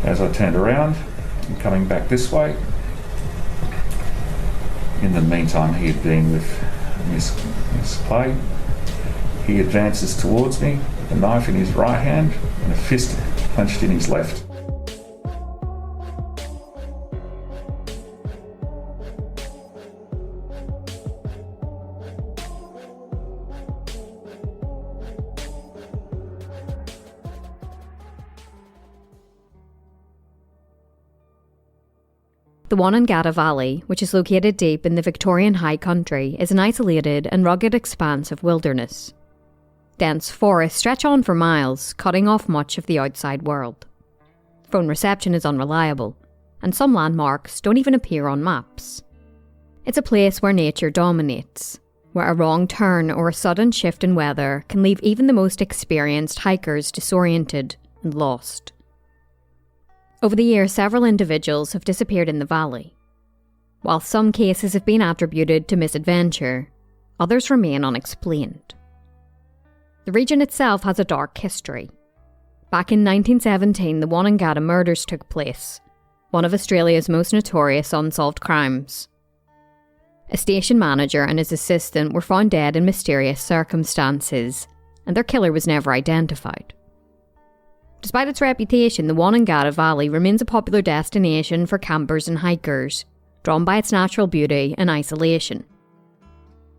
as I turned around and coming back this way. In the meantime, he had been with Miss Clay. He advances towards me, a knife in his right hand and a fist clenched in his left. The Wonnangatta Valley, which is located deep in the Victorian High Country, is an isolated and rugged expanse of wilderness. Dense forests stretch on for miles, cutting off much of the outside world. Phone reception is unreliable, and some landmarks don't even appear on maps. It's a place where nature dominates, where a wrong turn or a sudden shift in weather can leave even the most experienced hikers disoriented and lost. Over the years, several individuals have disappeared in the valley. While some cases have been attributed to misadventure, others remain unexplained. The region itself has a dark history. Back in 1917, the Wonnangatta murders took place, one of Australia's most notorious unsolved crimes. A station manager and his assistant were found dead in mysterious circumstances, and their killer was never identified. Despite its reputation, the Wonnangatta Valley remains a popular destination for campers and hikers, drawn by its natural beauty and isolation.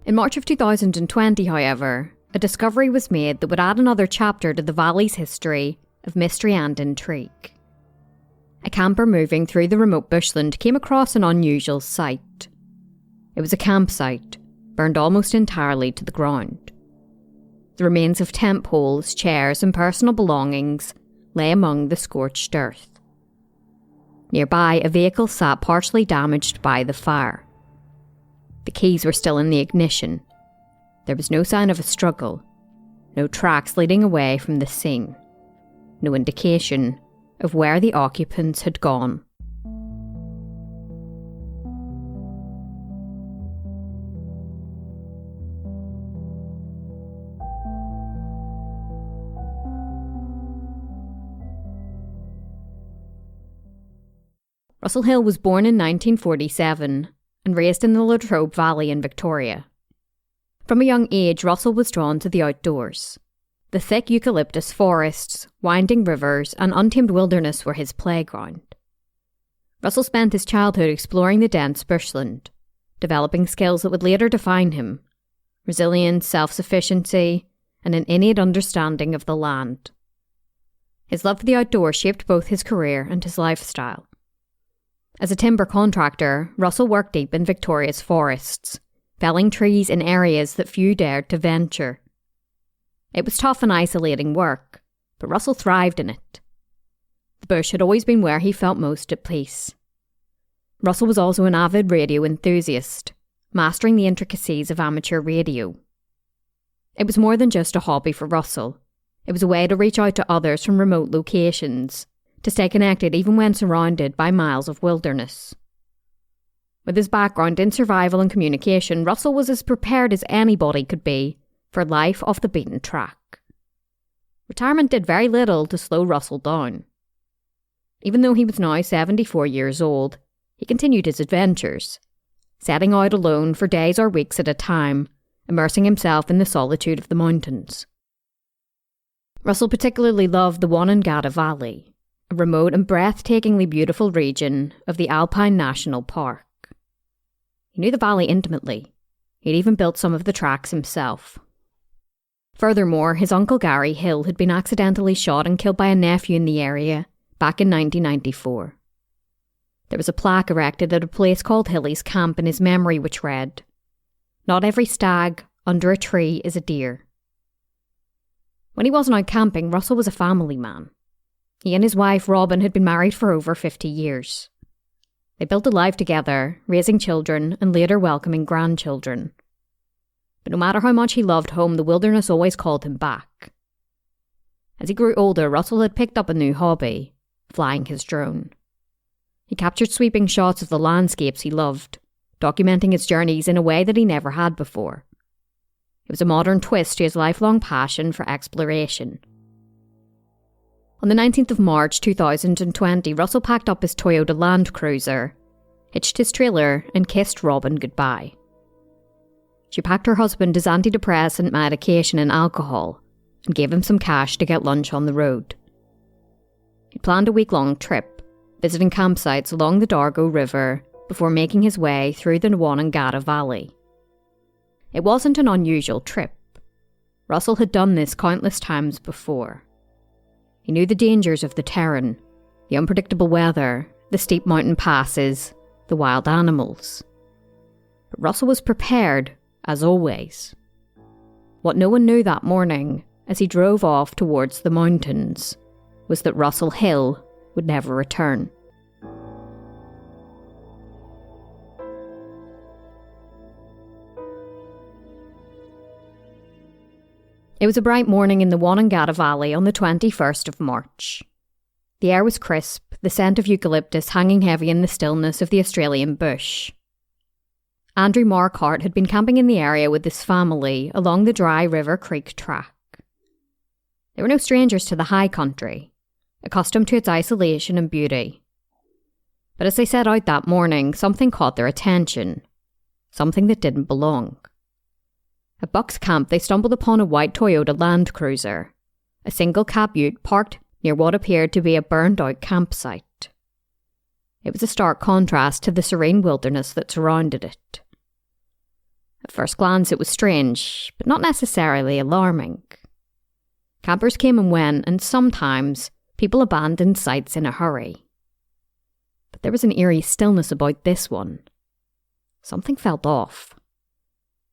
In March of 2020, however, a discovery was made that would add another chapter to the valley's history of mystery and intrigue. A camper moving through the remote bushland came across an unusual sight. It was a campsite, burned almost entirely to the ground. The remains of tent poles, chairs and personal belongings lay among the scorched earth. Nearby, a vehicle sat partially damaged by the fire. The keys were still in the ignition. There was no sign of a struggle, no tracks leading away from the scene, no indication of where the occupants had gone. Russell Hill was born in 1947 and raised in the Latrobe Valley in Victoria. From a young age, Russell was drawn to the outdoors. The thick eucalyptus forests, winding rivers and untamed wilderness were his playground. Russell spent his childhood exploring the dense bushland, developing skills that would later define him: resilience, self-sufficiency, and an innate understanding of the land. His love for the outdoors shaped both his career and his lifestyle. As a timber contractor, Russell worked deep in Victoria's forests, felling trees in areas that few dared to venture. It was tough and isolating work, but Russell thrived in it. The bush had always been where he felt most at peace. Russell was also an avid radio enthusiast, mastering the intricacies of amateur radio. It was more than just a hobby for Russell. It was a way to reach out to others from remote locations, to stay connected even when surrounded by miles of wilderness. With his background in survival and communication, Russell was as prepared as anybody could be for life off the beaten track. Retirement did very little to slow Russell down. Even though he was now 74 years old, he continued his adventures, setting out alone for days or weeks at a time, immersing himself in the solitude of the mountains. Russell particularly loved the Wonnangatta Valley, a remote and breathtakingly beautiful region of the Alpine National Park. He knew the valley intimately. He'd even built some of the tracks himself. Furthermore, his uncle Gary Hill had been accidentally shot and killed by a nephew in the area back in 1994. There was a plaque erected at a place called Hilly's Camp in his memory which read, "Not every stag under a tree is a deer." When he wasn't out camping, Russell was a family man. He and his wife, Robin, had been married for over 50 years. They built a life together, raising children and later welcoming grandchildren. But no matter how much he loved home, the wilderness always called him back. As he grew older, Russell had picked up a new hobby: flying his drone. He captured sweeping shots of the landscapes he loved, documenting his journeys in a way that he never had before. It was a modern twist to his lifelong passion for exploration. On the 19th of March 2020, Russell packed up his Toyota Land Cruiser, hitched his trailer, and kissed Robin goodbye. She packed her husband his antidepressant medication and alcohol, and gave him some cash to get lunch on the road. He planned a week-long trip, visiting campsites along the Dargo River before making his way through the Wonnangatta Valley. It wasn't an unusual trip. Russell had done this countless times before. He knew the dangers of the terrain, the unpredictable weather, the steep mountain passes, the wild animals. But Russell was prepared, as always. What no one knew that morning, as he drove off towards the mountains, was that Russell Hill would never return. It was a bright morning in the Wonnangatta Valley on the 21st of March. The air was crisp, the scent of eucalyptus hanging heavy in the stillness of the Australian bush. Andrew Marquardt had been camping in the area with his family along the Dry River Creek track. They were no strangers to the high country, accustomed to its isolation and beauty. But as they set out that morning, something caught their attention, something that didn't belong. At Buck's camp, they stumbled upon a white Toyota Land Cruiser, a single cab ute parked near what appeared to be a burned-out campsite. It was a stark contrast to the serene wilderness that surrounded it. At first glance, it was strange, but not necessarily alarming. Campers came and went, and sometimes people abandoned sites in a hurry. But there was an eerie stillness about this one. Something felt off.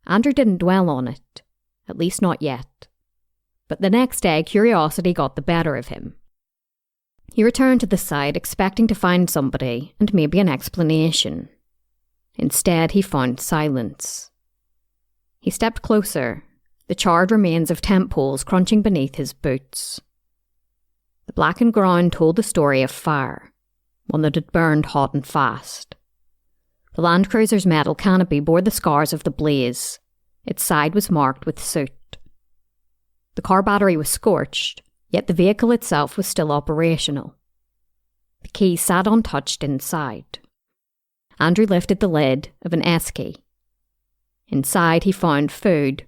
Andrew didn't dwell on it, at least not yet. But the next day, curiosity got the better of him. He returned to the site expecting to find somebody and maybe an explanation. Instead, he found silence. He stepped closer, the charred remains of tent poles crunching beneath his boots. The blackened ground told the story of fire, one that had burned hot and fast. The Land Cruiser's metal canopy bore the scars of the blaze. Its side was marked with soot. The car battery was scorched, yet the vehicle itself was still operational. The key sat untouched inside. Andrew lifted the lid of an S-key. Inside he found food,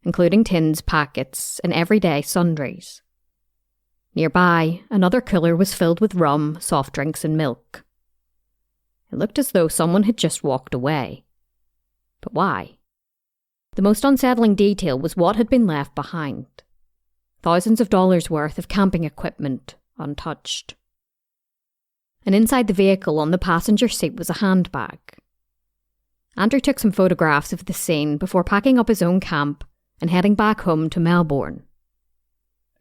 including tins, packets, and everyday sundries. Nearby, another cooler was filled with rum, soft drinks, and milk. It looked as though someone had just walked away. But why? The most unsettling detail was what had been left behind. Thousands of dollars worth of camping equipment, untouched. And inside the vehicle on the passenger seat was a handbag. Andrew took some photographs of the scene before packing up his own camp and heading back home to Melbourne.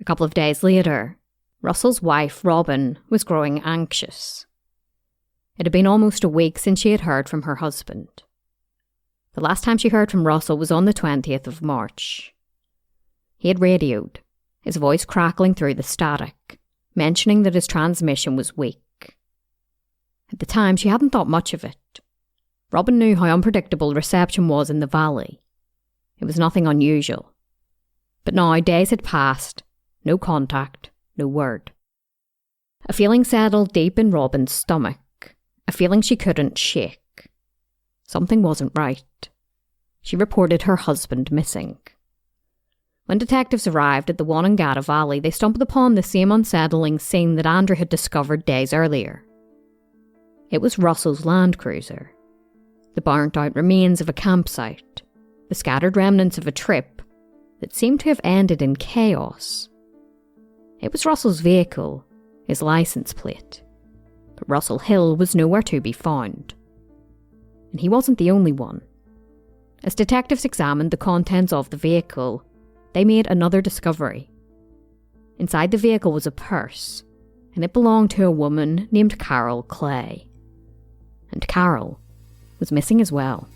A couple of days later, Russell's wife, Robin, was growing anxious. It had been almost a week since she had heard from her husband. The last time she heard from Russell was on the 20th of March. He had radioed, his voice crackling through the static, mentioning that his transmission was weak. At the time, she hadn't thought much of it. Robin knew how unpredictable reception was in the valley. It was nothing unusual. But now days had passed, no contact, no word. A feeling settled deep in Robin's stomach. A feeling she couldn't shake. Something wasn't right. She reported her husband missing. When detectives arrived at the Wonnangatta Valley, they stumbled upon the same unsettling scene that Andrew had discovered days earlier. It was Russell's Land Cruiser. The burnt-out remains of a campsite. The scattered remnants of a trip that seemed to have ended in chaos. It was Russell's vehicle, his license plate. But Russell Hill was nowhere to be found. And he wasn't the only one. As detectives examined the contents of the vehicle, they made another discovery. Inside the vehicle was a purse, and it belonged to a woman named Carol Clay. And Carol was missing as well.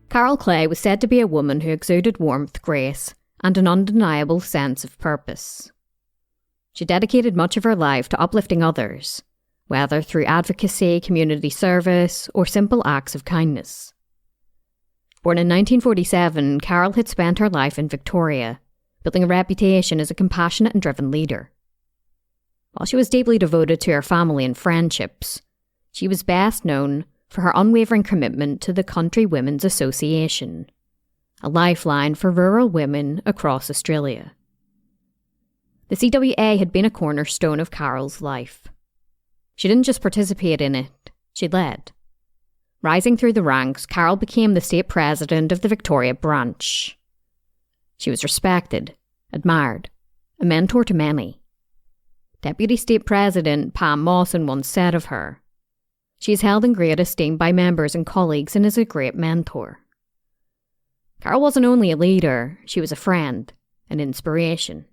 Carol Clay was said to be a woman who exuded warmth, grace, and an undeniable sense of purpose. She dedicated much of her life to uplifting others, whether through advocacy, community service, or simple acts of kindness. Born in 1947, Carol had spent her life in Victoria, building a reputation as a compassionate and driven leader. While she was deeply devoted to her family and friendships, she was best known for her unwavering commitment to the Country Women's Association, a lifeline for rural women across Australia. The CWA had been a cornerstone of Carol's life. She didn't just participate in it, she led. Rising through the ranks, Carol became the state president of the Victoria branch. She was respected, admired, a mentor to many. Deputy State President Pam Mawson once said of her, "She is held in great esteem by members and colleagues and is a great mentor." Carol wasn't only a leader, she was a friend, an inspiration.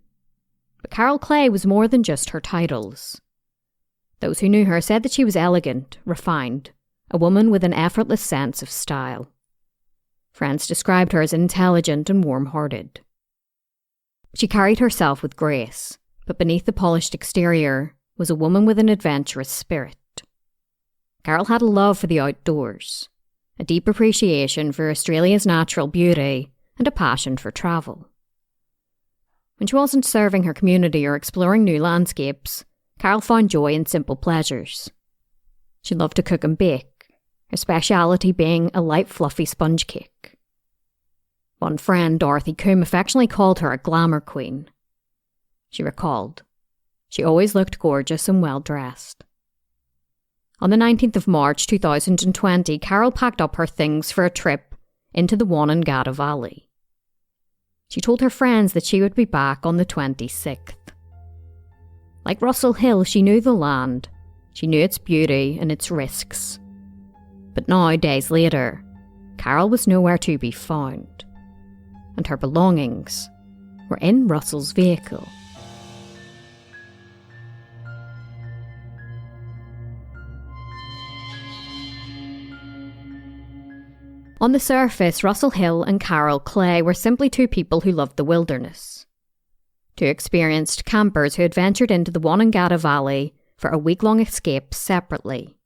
But Carol Clay was more than just her titles. Those who knew her said that she was elegant, refined, a woman with an effortless sense of style. Friends described her as intelligent and warm-hearted. She carried herself with grace, but beneath the polished exterior was a woman with an adventurous spirit. Carol had a love for the outdoors, a deep appreciation for Australia's natural beauty, and a passion for travel. When she wasn't serving her community or exploring new landscapes, Carol found joy in simple pleasures. She loved to cook and bake, her speciality being a light fluffy sponge cake. One friend, Dorothy Coombe, affectionately called her a glamour queen. She recalled, "She always looked gorgeous and well dressed." On the 19th of March 2020, Carol packed up her things for a trip into the Wonnangatta Valley. She told her friends that she would be back on the 26th. Like Russell Hill, she knew the land, she knew its beauty and its risks. But now, days later, Carol was nowhere to be found, and her belongings were in Russell's vehicle. On the surface, Russell Hill and Carol Clay were simply two people who loved the wilderness. Two experienced campers who had ventured into the Wonnangatta Valley for a week-long escape separately.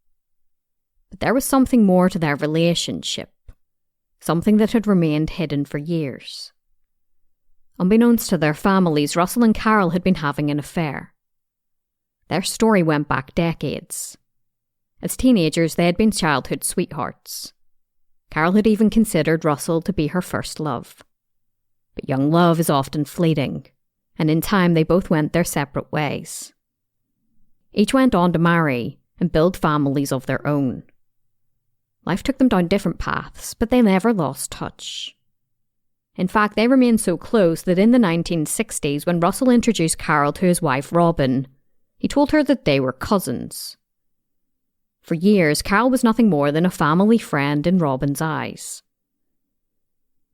But there was something more to their relationship, something that had remained hidden for years. Unbeknownst to their families, Russell and Carol had been having an affair. Their story went back decades. As teenagers, they had been childhood sweethearts. Carol had even considered Russell to be her first love. But young love is often fleeting, and in time they both went their separate ways. Each went on to marry and build families of their own. Life took them down different paths, but they never lost touch. In fact, they remained so close that in the 1960s, when Russell introduced Carol to his wife Robin, he told her that they were cousins. For years, Carol was nothing more than a family friend in Robin's eyes.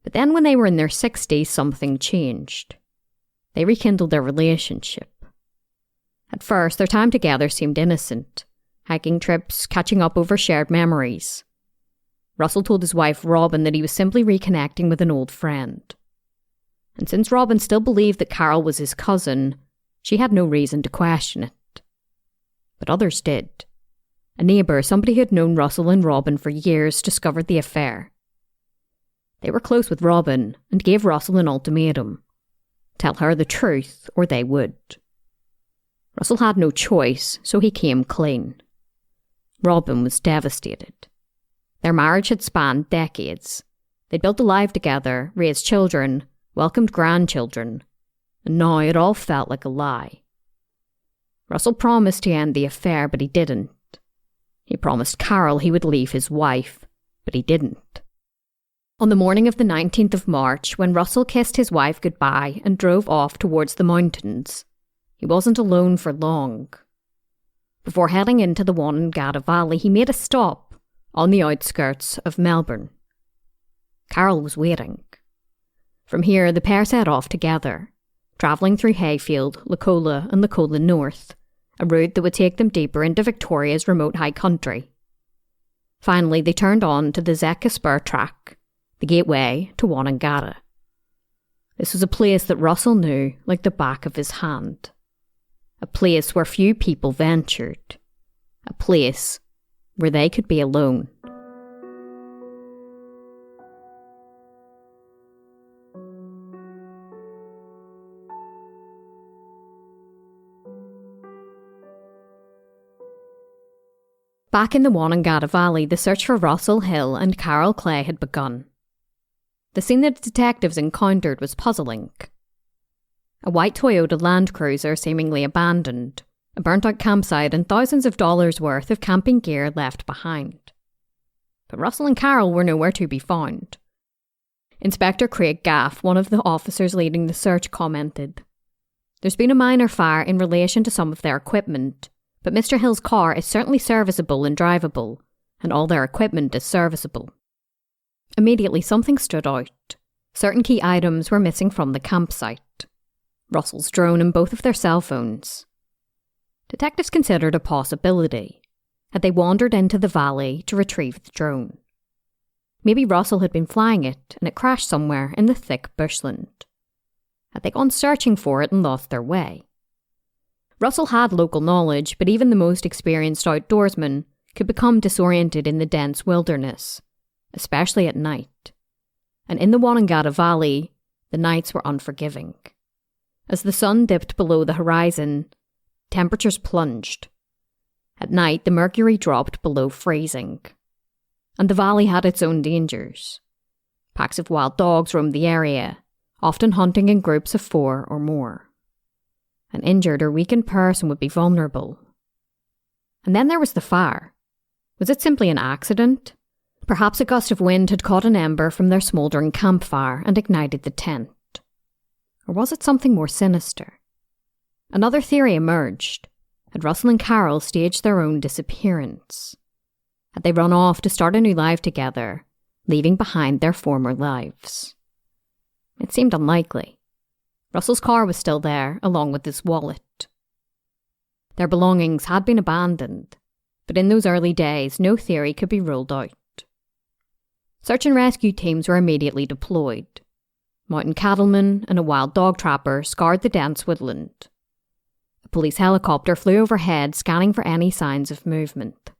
But then when they were in their 60s, something changed. They rekindled their relationship. At first, their time together seemed innocent. Hiking trips, catching up over shared memories. Russell told his wife Robin that he was simply reconnecting with an old friend. And since Robin still believed that Carol was his cousin, she had no reason to question it. But others did. A neighbour, somebody who had known Russell and Robin for years, discovered the affair. They were close with Robin and gave Russell an ultimatum. Tell her the truth or they would. Russell had no choice, so he came clean. Robin was devastated. Their marriage had spanned decades. They'd built a life together, raised children, welcomed grandchildren, and now it all felt like a lie. Russell promised to end the affair, but he didn't. He promised Carol he would leave his wife, but he didn't. On the morning of the 19th of March, when Russell kissed his wife goodbye and drove off towards the mountains, he wasn't alone for long. Before heading into the Wonnangatta Valley, he made a stop on the outskirts of Melbourne. Carol was waiting. From here, the pair set off together, travelling through Hayfield, Lacola and Lacola North, a route that would take them deeper into Victoria's remote high country. Finally, they turned on to the Zeka Spur track, the gateway to Wonnangatta. This was a place that Russell knew like the back of his hand. A place where few people ventured. A place where they could be alone. Back in the Wonnangatta Valley, the search for Russell Hill and Carol Clay had begun. The scene that detectives encountered was puzzling. A white Toyota Land Cruiser seemingly abandoned, a burnt-out campsite and thousands of dollars worth of camping gear left behind. But Russell and Carol were nowhere to be found. Inspector Craig Gaff, one of the officers leading the search, commented, "There's been a minor fire in relation to some of their equipment, but Mr. Hill's car is certainly serviceable and drivable, and all their equipment is serviceable." Immediately something stood out. Certain key items were missing from the campsite. Russell's drone and both of their cell phones. Detectives considered a possibility. Had they wandered into the valley to retrieve the drone? Maybe Russell had been flying it and it crashed somewhere in the thick bushland. Had they gone searching for it and lost their way? Russell had local knowledge, but even the most experienced outdoorsman could become disoriented in the dense wilderness, especially at night. And in the Wonnangatta Valley, the nights were unforgiving. As the sun dipped below the horizon, temperatures plunged. At night, the mercury dropped below freezing. And the valley had its own dangers. Packs of wild dogs roamed the area, often hunting in groups of 4 or more. An injured or weakened person would be vulnerable. And then there was the fire. Was it simply an accident? Perhaps a gust of wind had caught an ember from their smouldering campfire and ignited the tent. Or was it something more sinister? Another theory emerged. Had Russell and Carol staged their own disappearance? Had they run off to start a new life together, leaving behind their former lives? It seemed unlikely. Russell's car was still there, along with his wallet. Their belongings had been abandoned, but in those early days, no theory could be ruled out. Search and rescue teams were immediately deployed. Mountain cattlemen and a wild dog trapper scoured the dense woodland. A police helicopter flew overhead, scanning for any signs of movement.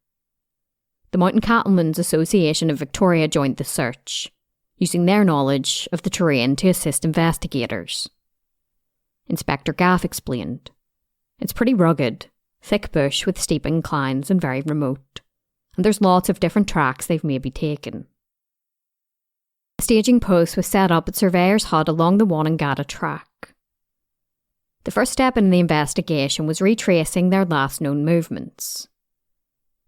The Mountain Cattlemen's Association of Victoria joined the search, using their knowledge of the terrain to assist investigators. Inspector Gaff explained, "It's pretty rugged, thick bush with steep inclines and very remote, and there's lots of different tracks they've maybe taken." A staging post was set up at Surveyor's Hut along the Wonnangatta track. The first step in the investigation was retracing their last known movements.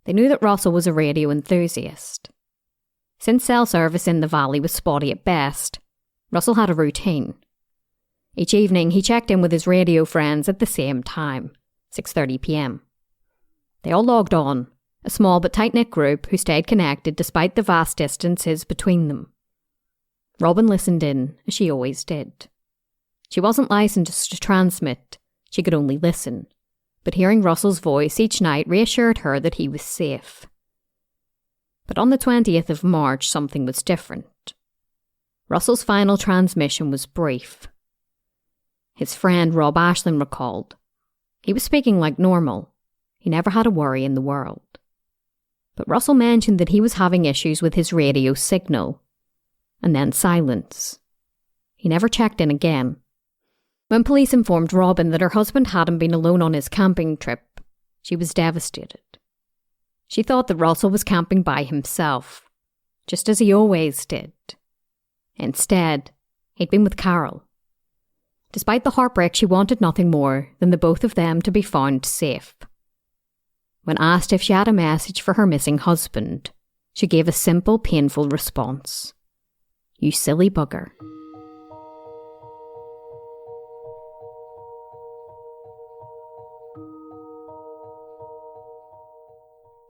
They knew that Russell was a radio enthusiast. Since cell service in the valley was spotty at best, Russell had a routine. Each evening he checked in with his radio friends at the same time, 6:30 p.m. They all logged on, a small but tight-knit group who stayed connected despite the vast distances between them. Robin listened in, as she always did. She wasn't licensed to transmit, she could only listen, but hearing Russell's voice each night reassured her that he was safe. But on the 20th of March, something was different. Russell's final transmission was brief. His friend Rob Ashlin recalled, he was speaking like normal. He never had a worry in the world. But Russell mentioned that he was having issues with his radio signal. And then silence. He never checked in again. When police informed Robin that her husband hadn't been alone on his camping trip, she was devastated. She thought that Russell was camping by himself, just as he always did. Instead, he'd been with Carol. Despite the heartbreak, she wanted nothing more than the both of them to be found safe. When asked if she had a message for her missing husband, she gave a simple, painful response. "You silly bugger."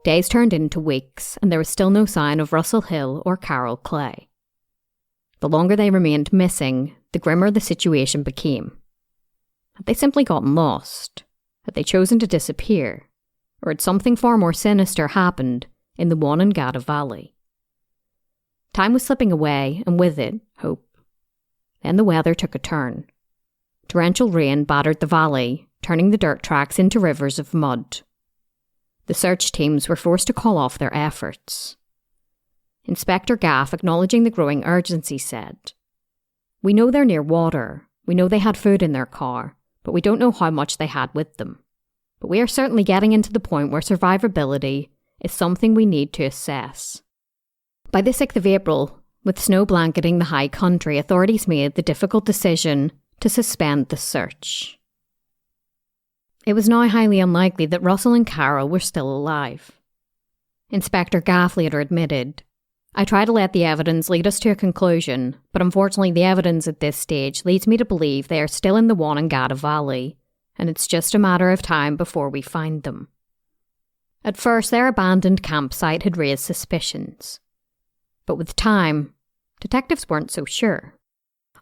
Days turned into weeks, and there was still no sign of Russell Hill or Carol Clay. The longer they remained missing, the grimmer the situation became. Had they simply gotten lost? Had they chosen to disappear? Or had something far more sinister happened in the Wonnangatta Valley? Time was slipping away, and with it, hope. Then the weather took a turn. Torrential rain battered the valley, turning the dirt tracks into rivers of mud. The search teams were forced to call off their efforts. Inspector Gaff, acknowledging the growing urgency, said, "We know they're near water. We know they had food in their car, but we don't know how much they had with them. But we are certainly getting into the point where survivability is something we need to assess. By the 6th of April, with snow blanketing the high country, authorities made the difficult decision to suspend the search. It was now highly unlikely that Russell and Carol were still alive. Inspector Gaff later admitted, "I try to let the evidence lead us to a conclusion, but unfortunately the evidence at this stage leads me to believe they are still in the Wonnangatta Valley, and it's just a matter of time before we find them." At first, their abandoned campsite had raised suspicions. But with time, detectives weren't so sure.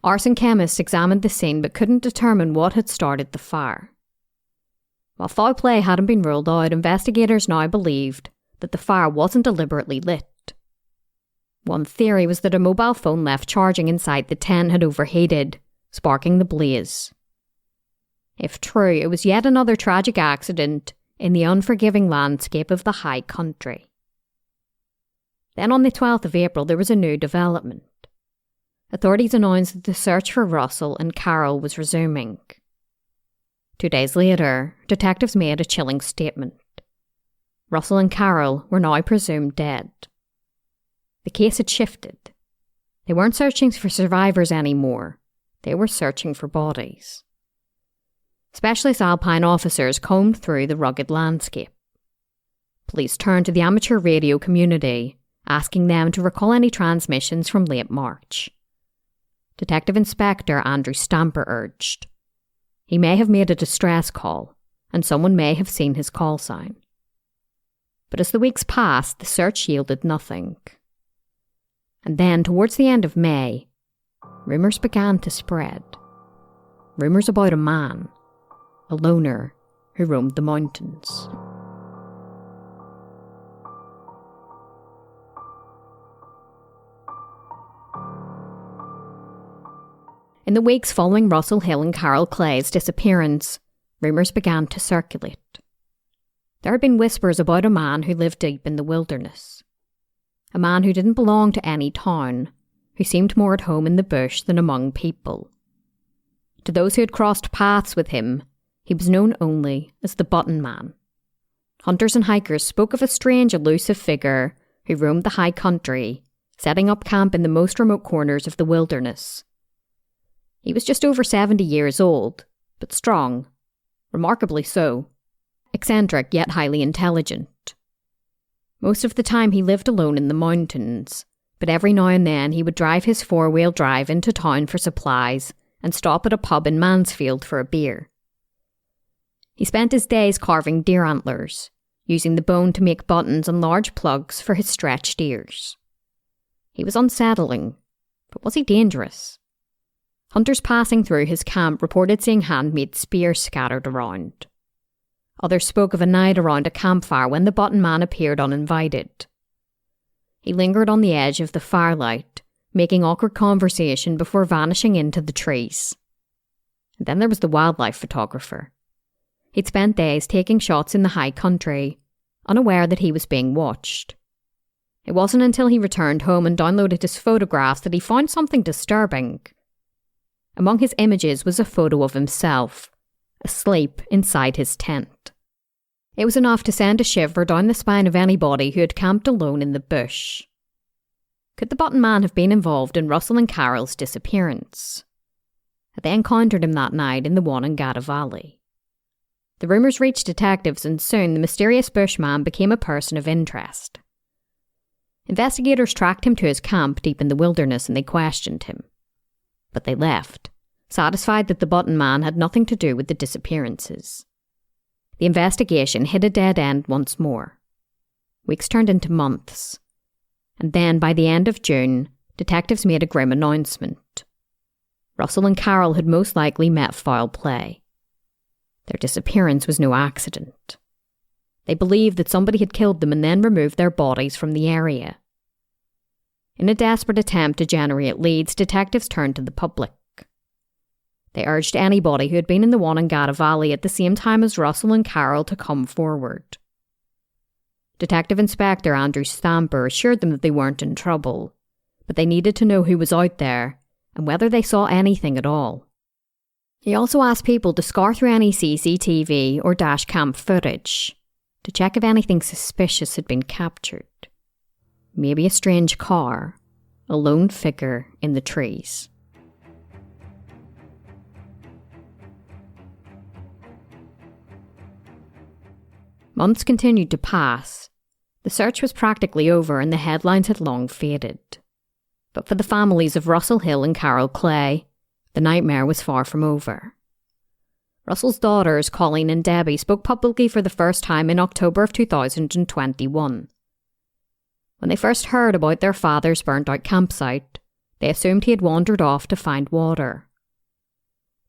Arson chemists examined the scene but couldn't determine what had started the fire. While foul play hadn't been ruled out, investigators now believed that the fire wasn't deliberately lit. One theory was that a mobile phone left charging inside the tent had overheated, sparking the blaze. If true, it was yet another tragic accident in the unforgiving landscape of the high country. Then on the 12th of April, there was a new development. Authorities announced that the search for Russell and Carol was resuming. 2 days later, detectives made a chilling statement. Russell and Carol were now presumed dead. The case had shifted. They weren't searching for survivors anymore. They were searching for bodies. Specialist Alpine officers combed through the rugged landscape. Police turned to the amateur radio community, asking them to recall any transmissions from late March. Detective Inspector Andrew Stamper urged. He may have made a distress call, and someone may have seen his call sign. But as the weeks passed, the search yielded nothing. And then, towards the end of May, rumours began to spread. Rumours about a man, a loner, who roamed the mountains. In the weeks following Russell Hill and Carol Clay's disappearance, rumours began to circulate. There had been whispers about a man who lived deep in the wilderness. A man who didn't belong to any town, who seemed more at home in the bush than among people. To those who had crossed paths with him, he was known only as the Button Man. Hunters and hikers spoke of a strange, elusive figure who roamed the high country, setting up camp in the most remote corners of the wilderness. He was just over 70 years old, but strong, remarkably so, eccentric yet highly intelligent. Most of the time he lived alone in the mountains, but every now and then he would drive his 4-wheel drive into town for supplies and stop at a pub in Mansfield for a beer. He spent his days carving deer antlers, using the bone to make buttons and large plugs for his stretched ears. He was unsettling, but was he dangerous? Hunters passing through his camp reported seeing handmade spears scattered around. Others spoke of a night around a campfire when the Button Man appeared uninvited. He lingered on the edge of the firelight, making awkward conversation before vanishing into the trees. And then there was the wildlife photographer. He'd spent days taking shots in the high country, unaware that he was being watched. It wasn't until he returned home and downloaded his photographs that he found something disturbing. Among his images was a photo of himself, asleep inside his tent. It was enough to send a shiver down the spine of anybody who had camped alone in the bush. Could the Button Man have been involved in Russell and Carol's disappearance? Had they encountered him that night in the Wonnangatta Valley? The rumours reached detectives, and soon the mysterious bushman became a person of interest. Investigators tracked him to his camp deep in the wilderness and they questioned him. But they left, satisfied that the Button Man had nothing to do with the disappearances. The investigation hit a dead end once more. Weeks turned into months. And then, by the end of June, detectives made a grim announcement. Russell and Carol had most likely met foul play. Their disappearance was no accident. They believed that somebody had killed them and then removed their bodies from the area. In a desperate attempt to generate leads, detectives turned to the public. They urged anybody who had been in the Wonnangatta Valley at the same time as Russell and Carol to come forward. Detective Inspector Andrew Stamper assured them that they weren't in trouble, but they needed to know who was out there and whether they saw anything at all. He also asked people to scour through any CCTV or dash cam footage to check if anything suspicious had been captured. Maybe a strange car, a lone figure in the trees. Months continued to pass. The search was practically over and the headlines had long faded. But for the families of Russell Hill and Carol Clay, the nightmare was far from over. Russell's daughters, Colleen and Debbie, spoke publicly for the first time in October of 2021. When they first heard about their father's burnt-out campsite, they assumed he had wandered off to find water.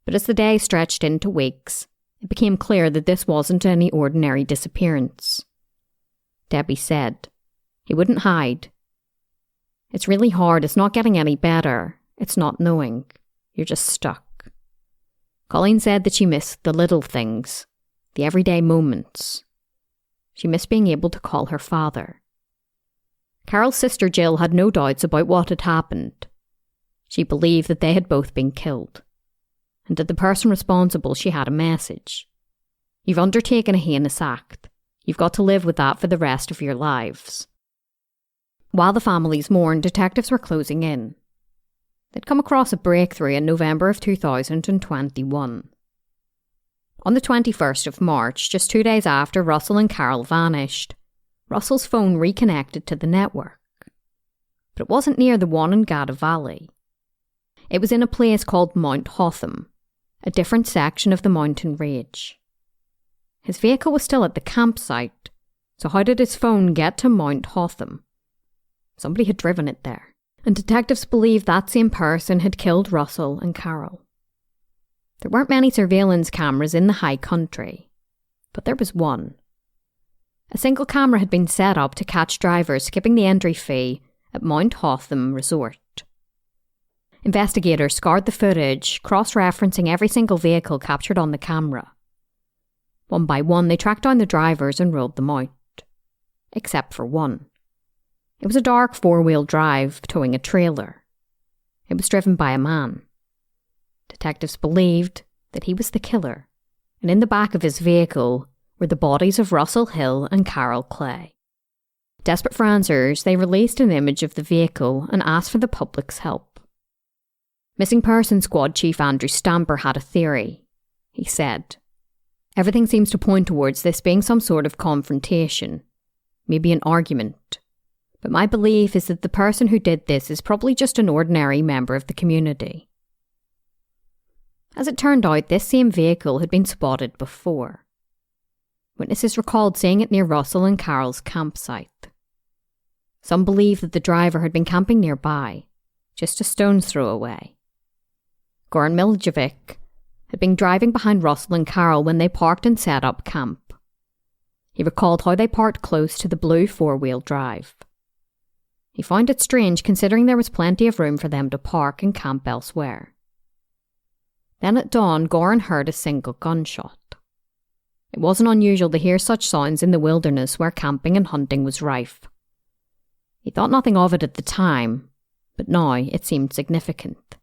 But as the day stretched into weeks, it became clear that this wasn't any ordinary disappearance. Debbie said, "He wouldn't hide. It's really hard. It's not getting any better. It's not knowing. You're just stuck." Colleen said that she missed the little things, the everyday moments. She missed being able to call her father. Carol's sister Jill had no doubts about what had happened. She believed that they had both been killed. And to the person responsible, she had a message. You've undertaken a heinous act. You've got to live with that for the rest of your lives. While the families mourned, detectives were closing in. They'd come across a breakthrough in November of 2021. On the 21st of March, just 2 days after Russell and Carol vanished, Russell's phone reconnected to the network. But it wasn't near the Wonnangatta Valley. It was in a place called Mount Hotham, a different section of the mountain range. His vehicle was still at the campsite, so how did his phone get to Mount Hotham? Somebody had driven it there, and detectives believe that same person had killed Russell and Carol. There weren't many surveillance cameras in the high country, but there was one. A single camera had been set up to catch drivers skipping the entry fee at Mount Hotham Resort. Investigators scoured the footage, cross-referencing every single vehicle captured on the camera. One by one, they tracked down the drivers and ruled them out. Except for one. It was a dark four-wheel drive towing a trailer. It was driven by a man. Detectives believed that he was the killer, and in the back of his vehicle were the bodies of Russell Hill and Carol Clay. Desperate for answers, they released an image of the vehicle and asked for the public's help. Missing Persons Squad Chief Andrew Stamper had a theory. He said, "Everything seems to point towards this being some sort of confrontation, maybe an argument. But my belief is that the person who did this is probably just an ordinary member of the community." As it turned out, this same vehicle had been spotted before. Witnesses recalled seeing it near Russell and Carol's campsite. Some believe that the driver had been camping nearby, just a stone's throw away. Goran Miljevic had been driving behind Russell and Carol when they parked and set up camp. He recalled how they parked close to the blue four-wheel drive. He found it strange considering there was plenty of room for them to park and camp elsewhere. Then at dawn, Goran heard a single gunshot. It wasn't unusual to hear such sounds in the wilderness where camping and hunting was rife. He thought nothing of it at the time, but now it seemed significant.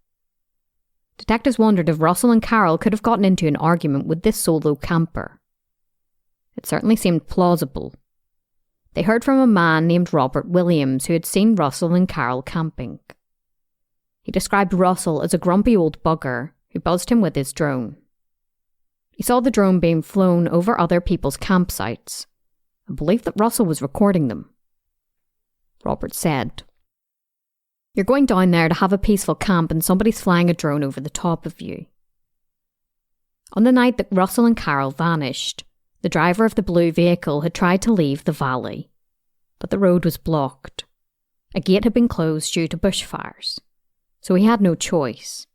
Detectives wondered if Russell and Carol could have gotten into an argument with this solo camper. It certainly seemed plausible. They heard from a man named Robert Williams who had seen Russell and Carol camping. He described Russell as a grumpy old bugger who buzzed him with his drone. He saw the drone being flown over other people's campsites and believed that Russell was recording them. Robert said, "You're going down there to have a peaceful camp and somebody's flying a drone over the top of you." On the night that Russell and Carol vanished, the driver of the blue vehicle had tried to leave the valley, but the road was blocked. A gate had been closed due to bushfires, so he had no choice.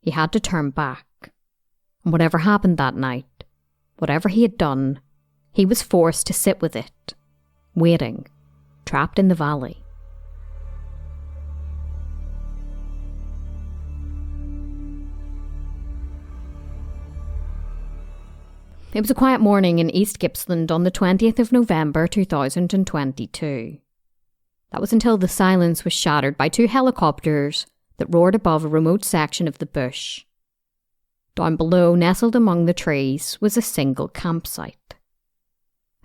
He had to turn back. And whatever happened that night, whatever he had done, he was forced to sit with it, waiting, trapped in the valley. It was a quiet morning in East Gippsland on the 20th of November 2022. That was until the silence was shattered by two helicopters that roared above a remote section of the bush. Down below, nestled among the trees, was a single campsite.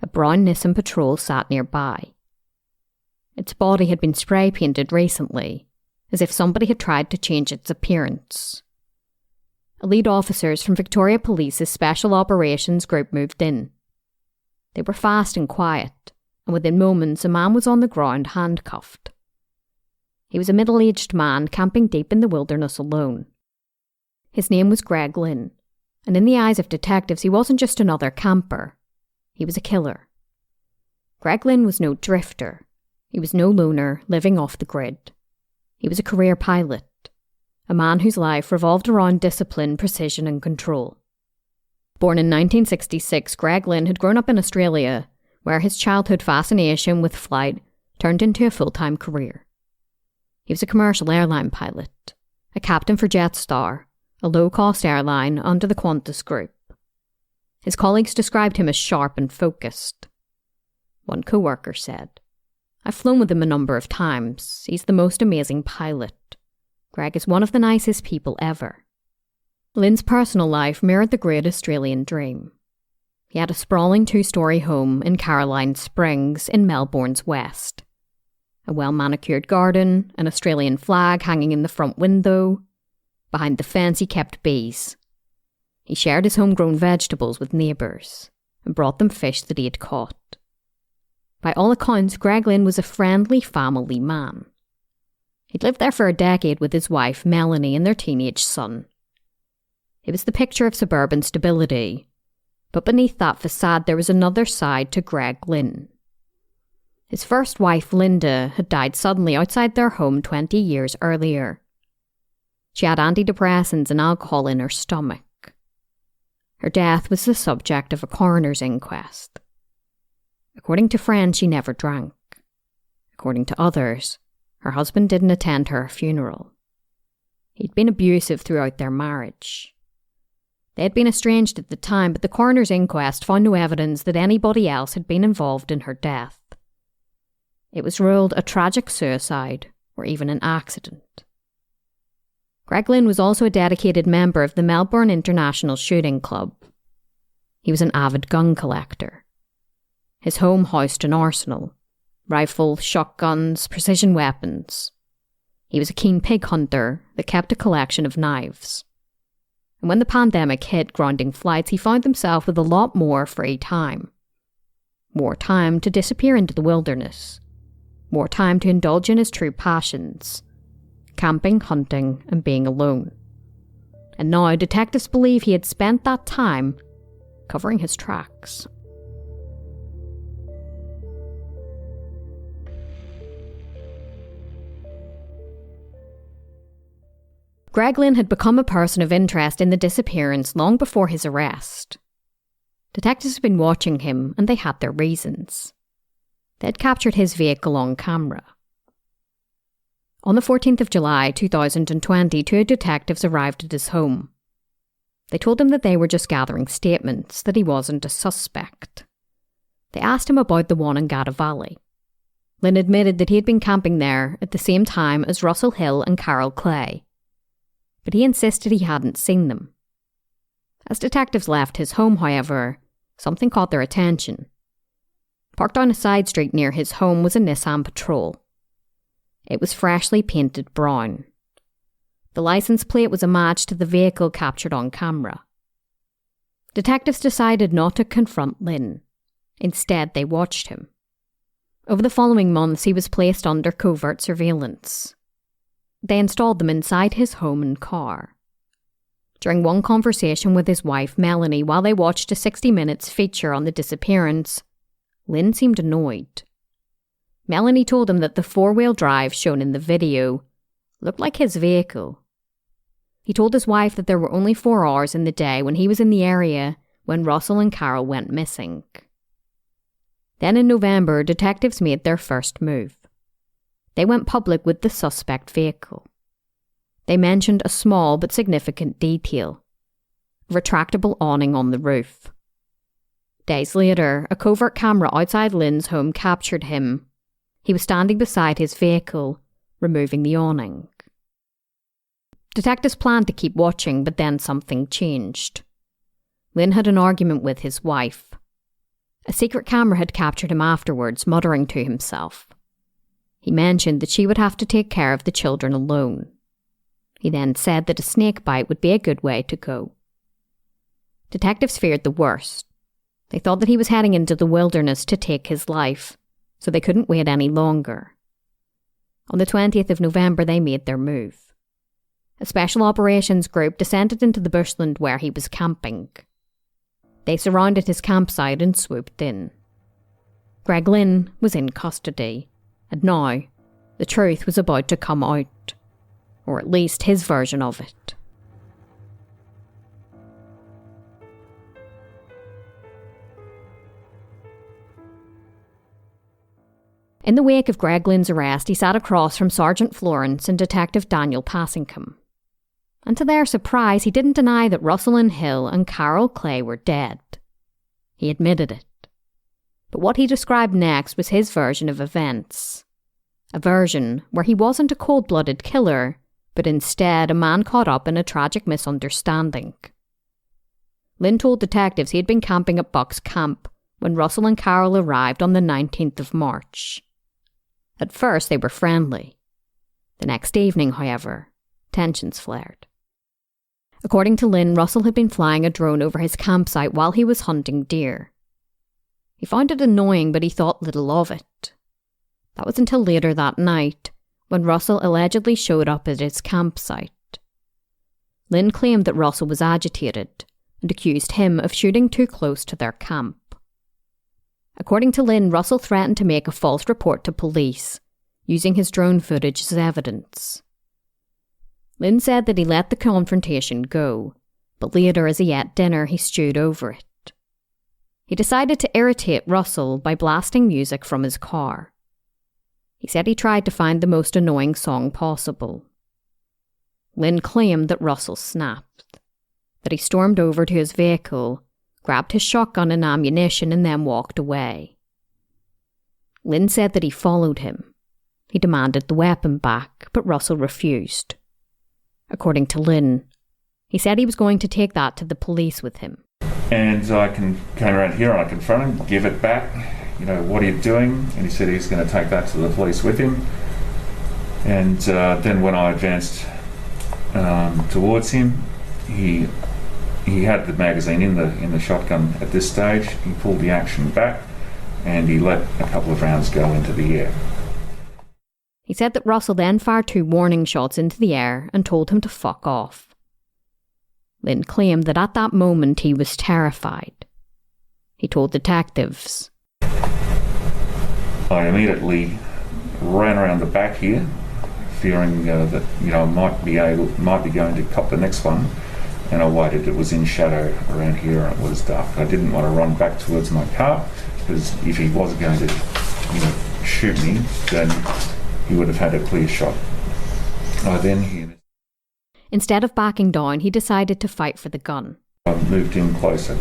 A brown Nissan Patrol sat nearby. Its body had been spray painted recently, as if somebody had tried to change its appearance. Elite officers from Victoria Police's Special Operations Group moved in. They were fast and quiet, and within moments a man was on the ground handcuffed. He was a middle-aged man camping deep in the wilderness alone. His name was Greg Lynn, and in the eyes of detectives he wasn't just another camper. He was a killer. Greg Lynn was no drifter. He was no loner living off the grid. He was a career pilot, a man whose life revolved around discipline, precision and control. Born in 1966, Greg Lynn had grown up in Australia, where his childhood fascination with flight turned into a full-time career. He was a commercial airline pilot, a captain for Jetstar, a low-cost airline under the Qantas Group. His colleagues described him as sharp and focused. One co-worker said, "I've flown with him a number of times. He's the most amazing pilot. Greg is one of the nicest people ever." Lynn's personal life mirrored the great Australian dream. He had a sprawling 2-storey home in Caroline Springs in Melbourne's west. A well-manicured garden, an Australian flag hanging in the front window. Behind the fence he kept bees. He shared his homegrown vegetables with neighbours and brought them fish that he had caught. By all accounts, Greg Lynn was a friendly family man. He'd lived there for a decade with his wife, Melanie, and their teenage son. It was the picture of suburban stability, but beneath that facade there was another side to Greg Lynn. His first wife, Linda, had died suddenly outside their home 20 years earlier. She had antidepressants and alcohol in her stomach. Her death was the subject of a coroner's inquest. According to friends, she never drank. According to others, her husband didn't attend her funeral. He'd been abusive throughout their marriage. They had been estranged at the time, but the coroner's inquest found no evidence that anybody else had been involved in her death. It was ruled a tragic suicide or even an accident. Greg Lynn was also a dedicated member of the Melbourne International Shooting Club. He was an avid gun collector. His home housed an arsenal, rifles, shotguns, precision weapons. He was a keen pig hunter that kept a collection of knives. And when the pandemic hit grounding flights, he found himself with a lot more free time. More time to disappear into the wilderness. More time to indulge in his true passions. Camping, hunting, and being alone. And now detectives believe he had spent that time covering his tracks. Greg Lynn had become a person of interest in the disappearance long before his arrest. Detectives had been watching him, and they had their reasons. They had captured his vehicle on camera. On the 14th of July 2020, 2 detectives arrived at his home. They told him that they were just gathering statements, that he wasn't a suspect. They asked him about the Wonnangatta Valley. Lynn admitted that he had been camping there at the same time as Russell Hill and Carol Clay, but he insisted he hadn't seen them. As detectives left his home, however, something caught their attention. Parked down a side street near his home was a Nissan Patrol. It was freshly painted brown. The license plate was a match to the vehicle captured on camera. Detectives decided not to confront Lynn. Instead, they watched him. Over the following months, he was placed under covert surveillance. They installed them inside his home and car. During one conversation with his wife, Melanie, while they watched a 60 Minutes feature on the disappearance, Lynn seemed annoyed. Melanie told him that the 4-wheel drive shown in the video looked like his vehicle. He told his wife that there were only 4 hours in the day when he was in the area when Russell and Carol went missing. Then in November, detectives made their first move. They went public with the suspect vehicle. They mentioned a small but significant detail: a retractable awning on the roof. Days later, a covert camera outside Lynn's home captured him. He was standing beside his vehicle, removing the awning. Detectives planned to keep watching, but then something changed. Lynn had an argument with his wife. A secret camera had captured him afterwards, muttering to himself. He mentioned that she would have to take care of the children alone. He then said that a snake bite would be a good way to go. Detectives feared the worst. They thought that he was heading into the wilderness to take his life, so they couldn't wait any longer. On the 20th of November, they made their move. A special operations group descended into the bushland where he was camping. They surrounded his campsite and swooped in. Greg Lynn was in custody, and now the truth was about to come out, or at least his version of it. In the wake of Greg Lynn's arrest, he sat across from Sergeant Florence and Detective Daniel Passingham. And to their surprise, he didn't deny that Rosalind Hill and Carol Clay were dead. He admitted it. But what he described next was his version of events. A version where he wasn't a cold-blooded killer, but instead a man caught up in a tragic misunderstanding. Lynn told detectives he had been camping at Buck's camp when Russell and Carol arrived on the 19th of March. At first they were friendly. The next evening, however, tensions flared. According to Lynn, Russell had been flying a drone over his campsite while he was hunting deer. He found it annoying, but he thought little of it. That was until later that night, when Russell allegedly showed up at his campsite. Lynn claimed that Russell was agitated and accused him of shooting too close to their camp. According to Lynn, Russell threatened to make a false report to police, using his drone footage as evidence. Lynn said that he let the confrontation go, but later as he ate dinner he stewed over it. He decided to irritate Russell by blasting music from his car. He said he tried to find the most annoying song possible. Lynn claimed that Russell snapped, that he stormed over to his vehicle, grabbed his shotgun and ammunition and then walked away. Lynn said that he followed him. He demanded the weapon back, but Russell refused. According to Lynn, he said he was going to take that to the police with him. And I came around here and I confronted him, give it back, what are you doing? And he said he's going to take that to the police with him. And then when I advanced towards him, he had the magazine in the shotgun at this stage. He pulled the action back and he let a couple of rounds go into the air. He said that Russell then fired 2 warning shots into the air and told him to fuck off. Lynn claimed that at that moment he was terrified. He told detectives, I immediately ran around the back here, fearing that I might be going to cop the next one, and I waited. It was in shadow around here and it was dark. I didn't want to run back towards my car because if he was going to shoot me, then he would have had a clear shot. Instead of backing down, he decided to fight for the gun. I moved in closer,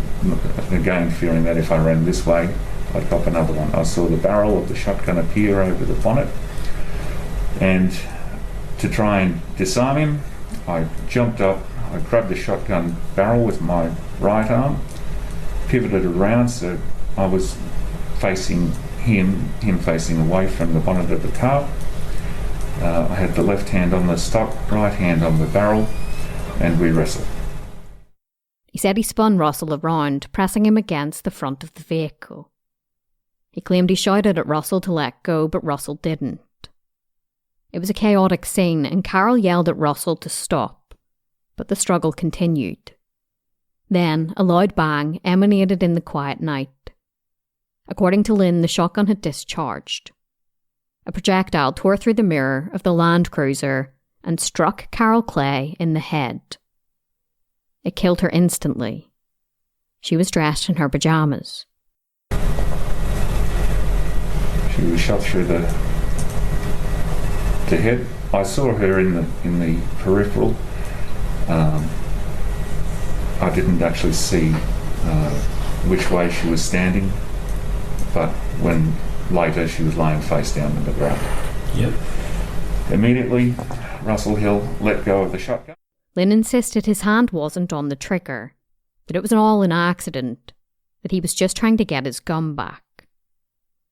again fearing that if I ran this way, I'd cop another one. I saw the barrel of the shotgun appear over the bonnet, and to try and disarm him, I jumped up, I grabbed the shotgun barrel with my right arm, pivoted around so I was facing him facing away from the bonnet of the car. I had the left hand on the stock, right hand on the barrel, and we wrestled. He said he spun Russell around, pressing him against the front of the vehicle. He claimed he shouted at Russell to let go, but Russell didn't. It was a chaotic scene, and Carol yelled at Russell to stop, but the struggle continued. Then, a loud bang emanated in the quiet night. According to Lynn, the shotgun had discharged. A projectile tore through the mirror of the Land Cruiser and struck Carol Clay in the head. It killed her instantly. She was dressed in her pajamas. She was shot through the head. I saw her in the peripheral. I didn't actually see which way she was standing, but when later she was lying face down on the ground. Yep. Immediately, Russell Hill let go of the shotgun. Lynn insisted his hand wasn't on the trigger, that it was all an accident, that he was just trying to get his gun back.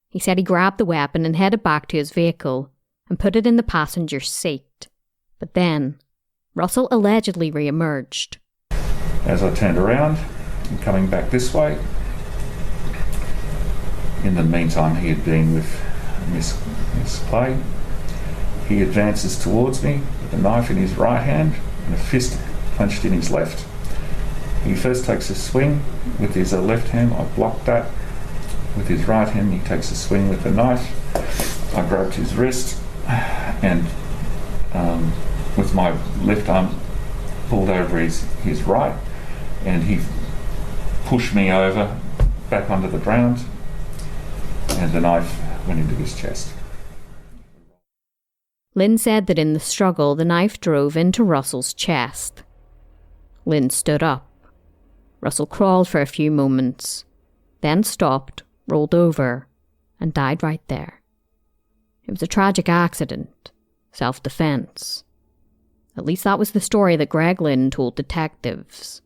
He said he grabbed the weapon and headed back to his vehicle and put it in the passenger's seat. But then, Russell allegedly re-emerged. As I turned around and coming back this way, in the meantime he had been with Miss Clay. He advances towards me with a knife in his right hand and a fist clenched in his left. He first takes a swing with his left hand. I blocked that. With his right hand, he takes a swing with the knife. I grabbed his wrist and with my left arm pulled over his right, and he pushed me over back onto the ground, and the knife went into his chest. Lynn said that in the struggle, the knife drove into Russell's chest. Lynn stood up. Russell crawled for a few moments, then stopped, rolled over, and died right there. It was a tragic accident, self-defense. At least that was the story that Greg Lynn told detectives.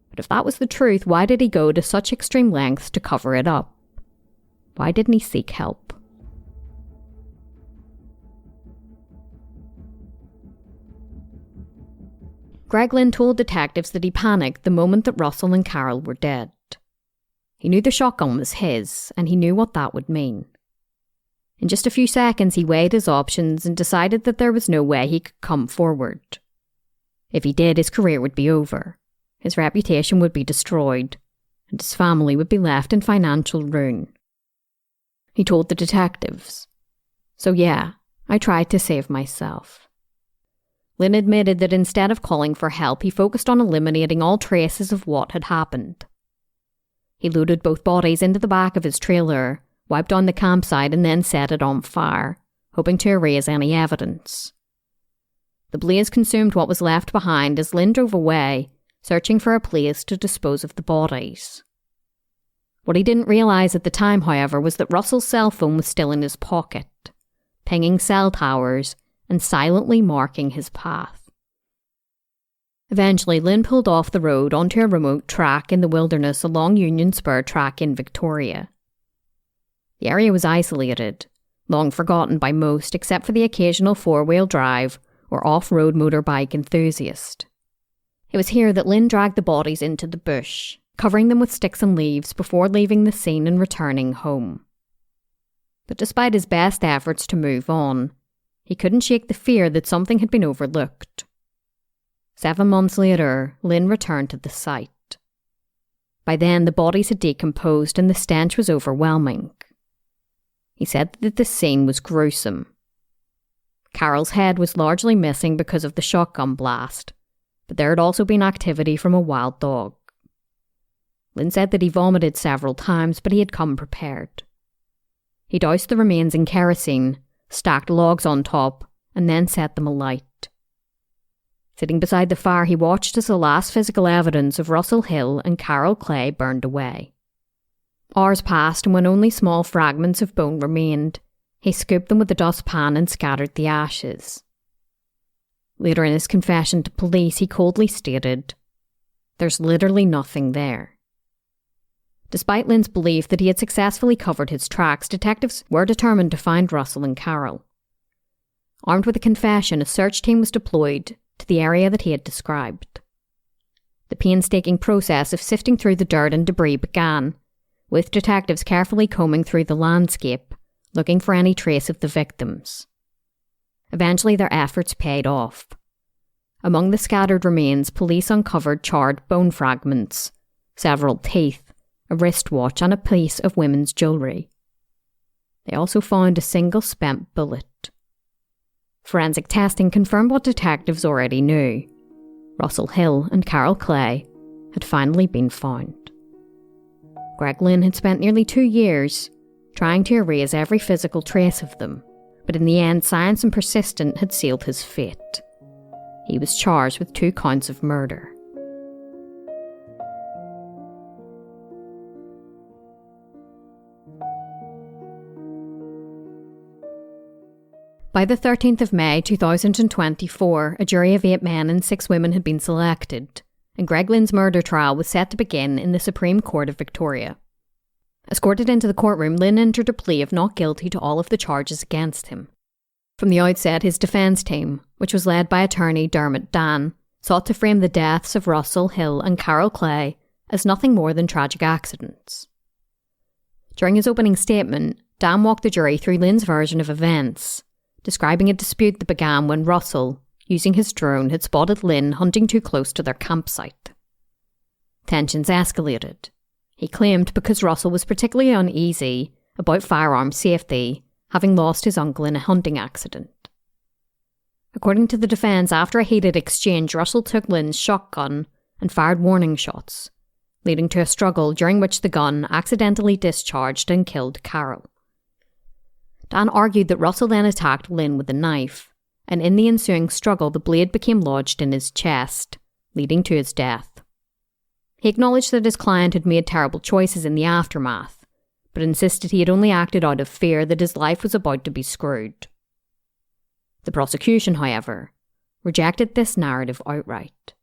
But if that was the truth, why did he go to such extreme lengths to cover it up? Why didn't he seek help? Greg Lynn told detectives that he panicked the moment that Russell and Carol were dead. He knew the shotgun was his, and he knew what that would mean. In just a few seconds, he weighed his options and decided that there was no way he could come forward. If he did, his career would be over, his reputation would be destroyed, and his family would be left in financial ruin. He told the detectives. So yeah, I tried to save myself. Lynn admitted that instead of calling for help, he focused on eliminating all traces of what had happened. He loaded both bodies into the back of his trailer, wiped down the campsite, and then set it on fire, hoping to erase any evidence. The blaze consumed what was left behind as Lynn drove away, searching for a place to dispose of the bodies. What he didn't realise at the time, however, was that Russell's cell phone was still in his pocket, pinging cell towers and silently marking his path. Eventually, Lynn pulled off the road onto a remote track in the wilderness along Union Spur Track in Victoria. The area was isolated, long forgotten by most except for the occasional four-wheel drive or off-road motorbike enthusiast. It was here that Lynn dragged the bodies into the bush, covering them with sticks and leaves before leaving the scene and returning home. But despite his best efforts to move on, he couldn't shake the fear that something had been overlooked. 7 months later, Lynn returned to the site. By then, the bodies had decomposed and the stench was overwhelming. He said that the scene was gruesome. Carol's head was largely missing because of the shotgun blast, but there had also been activity from a wild dog. Lynn said that he vomited several times, but he had come prepared. He doused the remains in kerosene, stacked logs on top, and then set them alight. Sitting beside the fire, he watched as the last physical evidence of Russell Hill and Carol Clay burned away. Hours passed, and when only small fragments of bone remained, he scooped them with a dustpan and scattered the ashes. Later in his confession to police, he coldly stated, "There's literally nothing there." Despite Lynn's belief that he had successfully covered his tracks, detectives were determined to find Russell and Carol. Armed with a confession, a search team was deployed to the area that he had described. The painstaking process of sifting through the dirt and debris began, with detectives carefully combing through the landscape, looking for any trace of the victims. Eventually, their efforts paid off. Among the scattered remains, police uncovered charred bone fragments, several teeth, a wristwatch, and a piece of women's jewellery. They also found a single spent bullet. Forensic testing confirmed what detectives already knew. Russell Hill and Carol Clay had finally been found. Greg Lynn had spent nearly 2 years trying to erase every physical trace of them, but in the end, science and persistence had sealed his fate. He was charged with 2 counts of murder. By the 13th of May 2024, a jury of 8 men and 6 women had been selected, and Greg Lynn's murder trial was set to begin in the Supreme Court of Victoria. Escorted into the courtroom, Lynn entered a plea of not guilty to all of the charges against him. From the outset, his defence team, which was led by attorney Dermot Dan, sought to frame the deaths of Russell Hill and Carol Clay as nothing more than tragic accidents. During his opening statement, Dan walked the jury through Lynn's version of events, describing a dispute that began when Russell, using his drone, had spotted Lynn hunting too close to their campsite. Tensions escalated. He claimed because Russell was particularly uneasy about firearm safety, having lost his uncle in a hunting accident. According to the defence, after a heated exchange, Russell took Lynn's shotgun and fired warning shots, leading to a struggle during which the gun accidentally discharged and killed Carol. Dan argued that Russell then attacked Lynn with a knife, and in the ensuing struggle the blade became lodged in his chest, leading to his death. He acknowledged that his client had made terrible choices in the aftermath, but insisted he had only acted out of fear that his life was about to be screwed. The prosecution, however, rejected this narrative outright.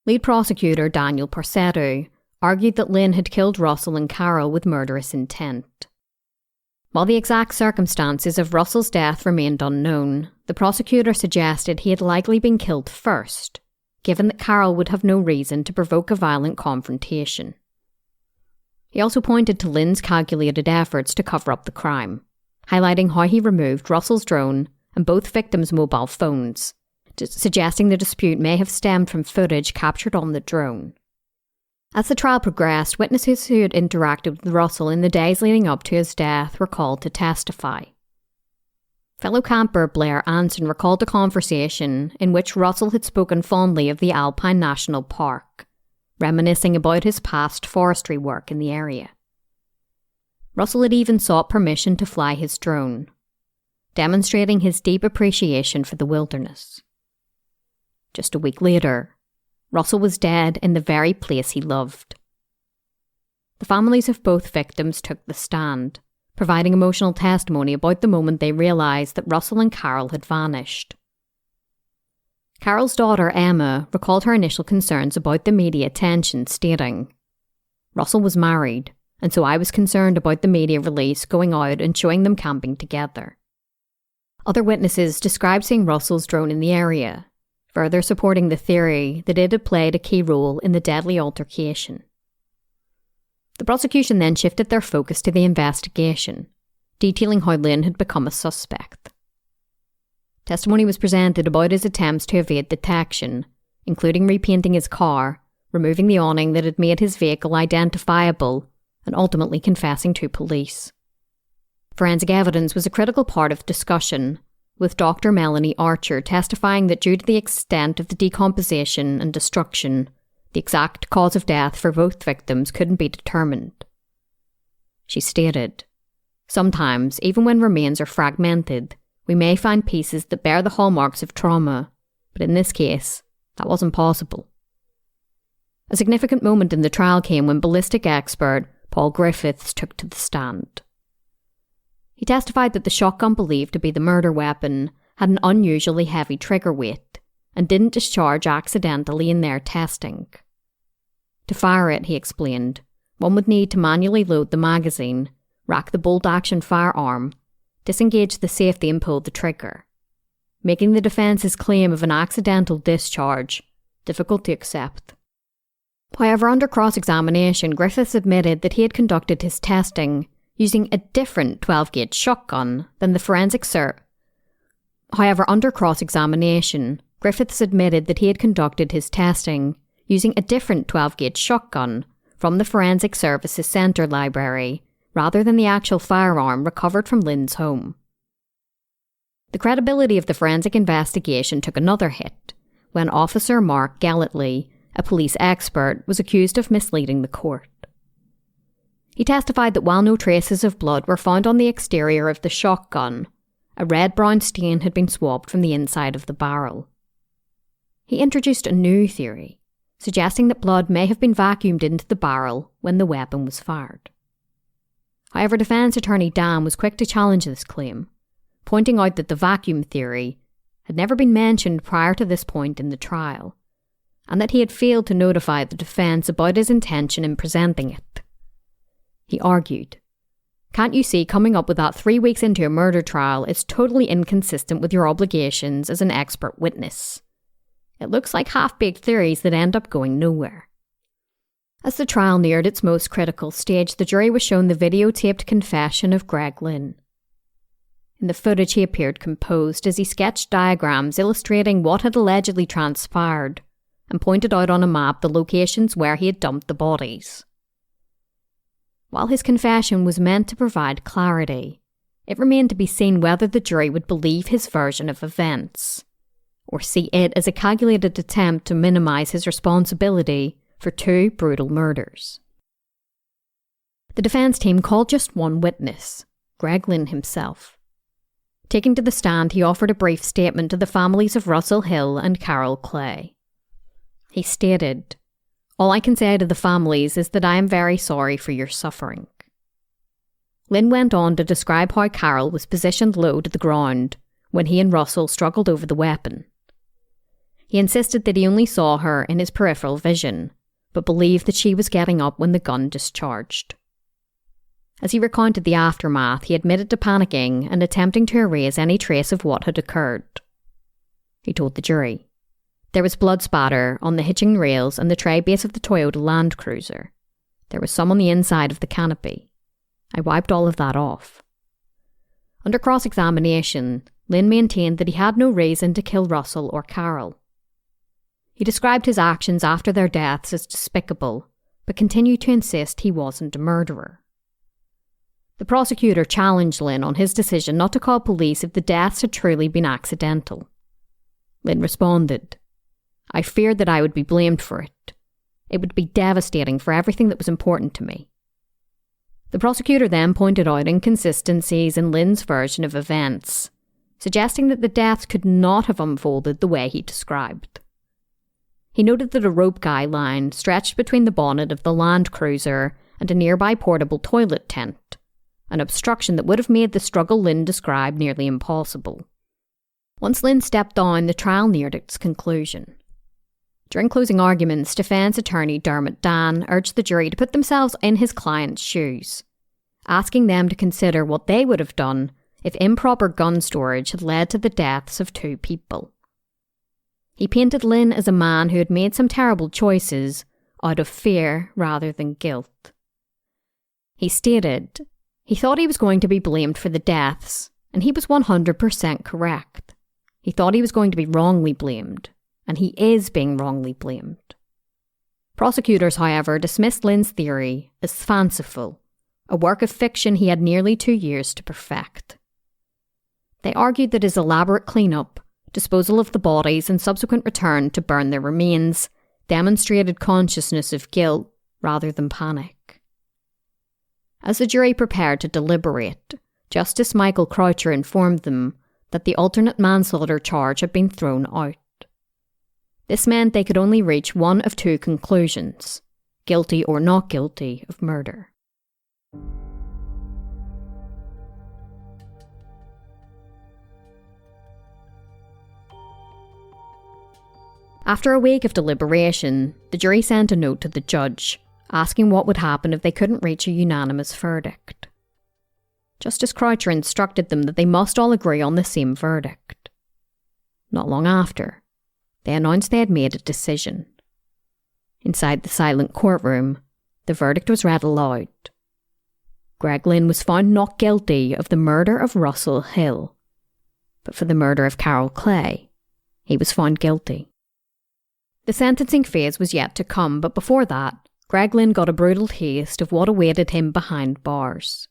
Lead prosecutor Daniel Porcetto argued that Lynn had killed Russell and Carol with murderous intent. While the exact circumstances of Russell's death remained unknown, the prosecutor suggested he had likely been killed first, given that Carol would have no reason to provoke a violent confrontation. He also pointed to Lynn's calculated efforts to cover up the crime, highlighting how he removed Russell's drone and both victims' mobile phones, suggesting the dispute may have stemmed from footage captured on the drone. As the trial progressed, witnesses who had interacted with Russell in the days leading up to his death were called to testify. Fellow camper Blair Anson recalled a conversation in which Russell had spoken fondly of the Alpine National Park, reminiscing about his past forestry work in the area. Russell had even sought permission to fly his drone, demonstrating his deep appreciation for the wilderness. Just a week later, Russell was dead in the very place he loved. The families of both victims took the stand, providing emotional testimony about the moment they realised that Russell and Carol had vanished. Carol's daughter Emma recalled her initial concerns about the media attention, stating, "Russell was married, and so I was concerned about the media release going out and showing them camping together." Other witnesses described seeing Russell's drone in the area, further supporting the theory that it had played a key role in the deadly altercation. The prosecution then shifted their focus to the investigation, detailing how Lynn had become a suspect. Testimony was presented about his attempts to evade detection, including repainting his car, removing the awning that had made his vehicle identifiable, and ultimately confessing to police. Forensic evidence was a critical part of discussion, with Dr. Melanie Archer testifying that due to the extent of the decomposition and destruction, the exact cause of death for both victims couldn't be determined. She stated, "Sometimes, even when remains are fragmented, we may find pieces that bear the hallmarks of trauma, but in this case, that wasn't possible." A significant moment in the trial came when ballistic expert Paul Griffiths took to the stand. He testified that the shotgun believed to be the murder weapon had an unusually heavy trigger weight and didn't discharge accidentally in their testing. To fire it, he explained, one would need to manually load the magazine, rack the bolt-action firearm, disengage the safety and pull the trigger, making the defence's claim of an accidental discharge difficult to accept. However, under cross-examination, Griffiths admitted that he had conducted his testing using a different 12-gauge shotgun than the forensic However, under cross-examination, Griffiths admitted that he had conducted his testing using a different 12-gauge shotgun from the Forensic Services Centre library, rather than the actual firearm recovered from Lynn's home. The credibility of the forensic investigation took another hit when Officer Mark Gallatley, a police expert, was accused of misleading the court. He testified that while no traces of blood were found on the exterior of the shotgun, a red-brown stain had been swabbed from the inside of the barrel. He introduced a new theory, suggesting that blood may have been vacuumed into the barrel when the weapon was fired. However, defence attorney Dan was quick to challenge this claim, pointing out that the vacuum theory had never been mentioned prior to this point in the trial, and that he had failed to notify the defence about his intention in presenting it. He argued, "Can't you see coming up with that 3 weeks into a murder trial is totally inconsistent with your obligations as an expert witness? It looks like half-baked theories that end up going nowhere." As the trial neared its most critical stage, the jury was shown the videotaped confession of Greg Lynn. In the footage, he appeared composed as he sketched diagrams illustrating what had allegedly transpired and pointed out on a map the locations where he had dumped the bodies. While his confession was meant to provide clarity, it remained to be seen whether the jury would believe his version of events, or see it as a calculated attempt to minimise his responsibility for 2 brutal murders. The defence team called just one witness, Greg Lynn himself. Taking to the stand, he offered a brief statement to the families of Russell Hill and Carol Clay. He stated, "All I can say to the families is that I am very sorry for your suffering." Lynn went on to describe how Carol was positioned low to the ground when he and Russell struggled over the weapon. He insisted that he only saw her in his peripheral vision, but believed that she was getting up when the gun discharged. As he recounted the aftermath, he admitted to panicking and attempting to erase any trace of what had occurred. He told the jury, "There was blood spatter on the hitching rails and the tray base of the Toyota Land Cruiser. There was some on the inside of the canopy. I wiped all of that off." Under cross-examination, Lynn maintained that he had no reason to kill Russell or Carol. He described his actions after their deaths as despicable, but continued to insist he wasn't a murderer. The prosecutor challenged Lynn on his decision not to call police if the deaths had truly been accidental. Lynn responded, "I feared that I would be blamed for it. It would be devastating for everything that was important to me." The prosecutor then pointed out inconsistencies in Lynn's version of events, suggesting that the deaths could not have unfolded the way he described. He noted that a rope guy line stretched between the bonnet of the Land Cruiser and a nearby portable toilet tent, an obstruction that would have made the struggle Lynn described nearly impossible. Once Lynn stepped down, the trial neared its conclusion. During closing arguments, defence attorney Dermot Dan urged the jury to put themselves in his client's shoes, asking them to consider what they would have done if improper gun storage had led to the deaths of 2 people. He painted Lynn as a man who had made some terrible choices out of fear rather than guilt. He stated he thought he was going to be blamed for the deaths, and he was 100% correct. He thought he was going to be wrongly blamed, and he is being wrongly blamed. Prosecutors, however, dismissed Lynn's theory as fanciful, a work of fiction he had nearly 2 years to perfect. They argued that his elaborate cleanup, disposal of the bodies and subsequent return to burn their remains demonstrated consciousness of guilt rather than panic. As the jury prepared to deliberate, Justice Michael Croucher informed them that the alternate manslaughter charge had been thrown out. This meant they could only reach one of 2 conclusions, guilty or not guilty of murder. After a week of deliberation, the jury sent a note to the judge, asking what would happen if they couldn't reach a unanimous verdict. Justice Croucher instructed them that they must all agree on the same verdict. Not long after, they announced they had made a decision. Inside the silent courtroom, the verdict was read aloud. Greg Lynn was found not guilty of the murder of Russell Hill, but for the murder of Carol Clay, he was found guilty. The sentencing phase was yet to come, but before that, Greg Lynn got a brutal taste of what awaited him behind bars.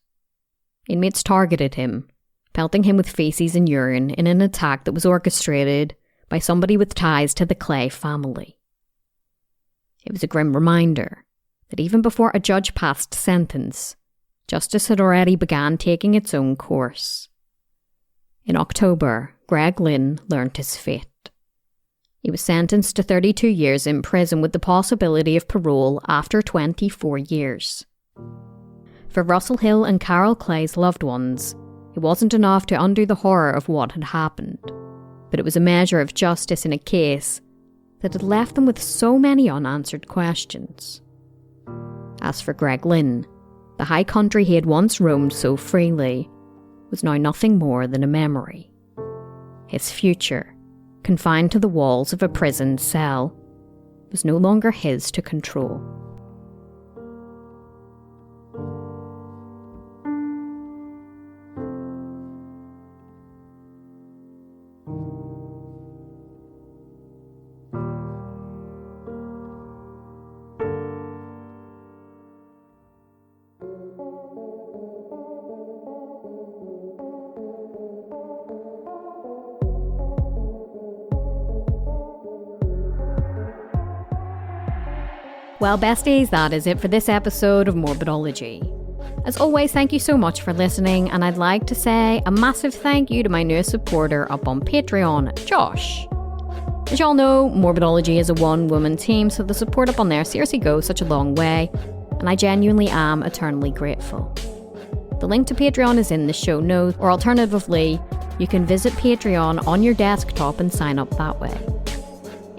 Inmates targeted him, pelting him with feces and urine in an attack that was orchestrated by somebody with ties to the Clay family. It was a grim reminder that even before a judge passed sentence, justice had already begun taking its own course. In October, Greg Lynn learnt his fate. He was sentenced to 32 years in prison with the possibility of parole after 24 years. For Russell Hill and Carol Clay's loved ones, it wasn't enough to undo the horror of what had happened, but it was a measure of justice in a case that had left them with so many unanswered questions. As for Greg Lynn, the high country he had once roamed so freely was now nothing more than a memory. His future, confined to the walls of a prison cell, was no longer his to control. Well, besties, that is it for this episode of Morbidology. As always, thank you so much for listening, and I'd like to say a massive thank you to my newest supporter up on Patreon, Josh. As y'all know, Morbidology is a one-woman team, so the support up on there seriously goes such a long way, and I genuinely am eternally grateful. The link to Patreon is in the show notes, or alternatively, you can visit Patreon on your desktop and sign up that way.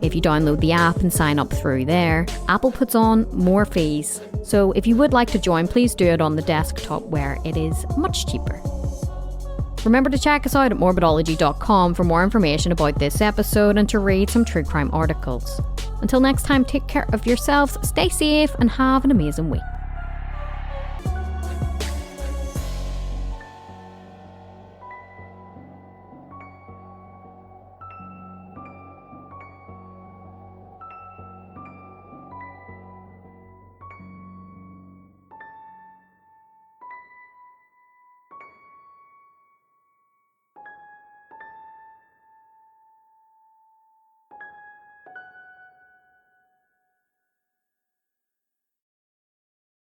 If you download the app and sign up through there, Apple puts on more fees. So if you would like to join, please do it on the desktop where it is much cheaper. Remember to check us out at morbidology.com for more information about this episode and to read some true crime articles. Until next time, take care of yourselves, stay safe, and have an amazing week.